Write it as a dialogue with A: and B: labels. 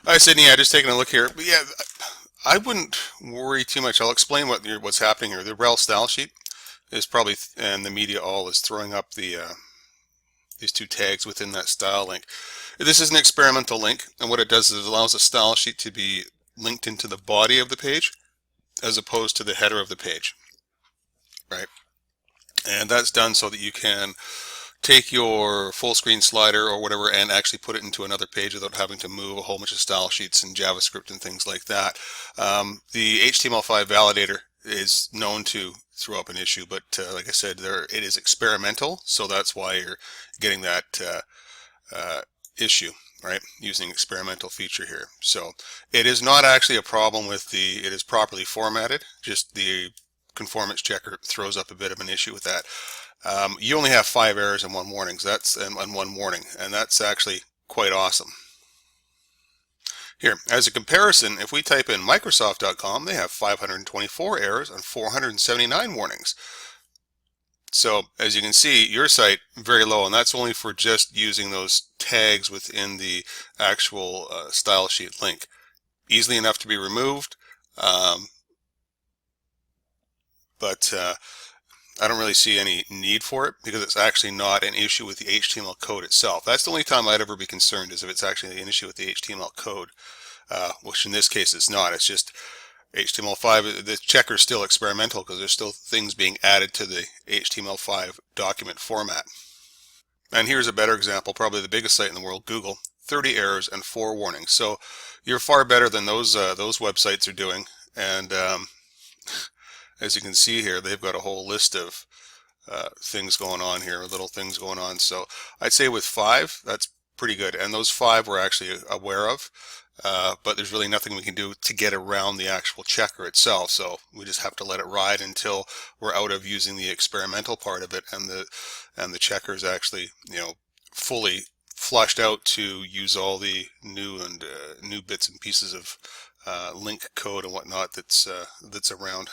A: Hi, Sydney. Yeah, just taking a look here. But yeah, I wouldn't worry too much. I'll explain what's happening here. The rel style sheet is probably, and the media all is throwing up these two tags within that style link. This is an experimental link, and what it does is it allows the style sheet to be linked into the body of the page as opposed to the header of the page, right? And that's done so that you can take your full screen slider or whatever and actually put it into another page without having to move a whole bunch of style sheets and JavaScript and things like that. The HTML5 validator is known to throw up an issue, but like I said, it is experimental, so that's why you're getting that issue, right? Using experimental feature here. So it is not actually a problem with it is properly formatted, just the conformance checker throws up a bit of an issue with that. You only have 5 errors in one warning, so that's in one warning, and that's actually quite awesome. Here, as a comparison, if we type in Microsoft.com, they have 524 errors and 479 warnings. So as you can see, your site very low, and that's only for just using those tags within the actual style sheet link. Easily enough to be removed, but I don't really see any need for it because it's actually not an issue with the HTML code itself. That's the only time I'd ever be concerned, is if it's actually an issue with the HTML code, which in this case it's not. It's just HTML5, the checker is still experimental because there's still things being added to the HTML5 document format. And here's a better example, probably the biggest site in the world, Google, 30 errors and 4 warnings. So you're far better than those websites are doing. And as you can see here, they've got a whole list of things going on here, little things going on. So I'd say with 5, that's pretty good. And those 5 we're actually aware of. But there's really nothing we can do to get around the actual checker itself, so we just have to let it ride until we're out of using the experimental part of it, and the checker is actually, fully flushed out to use all the new bits and pieces of link code and whatnot that's around.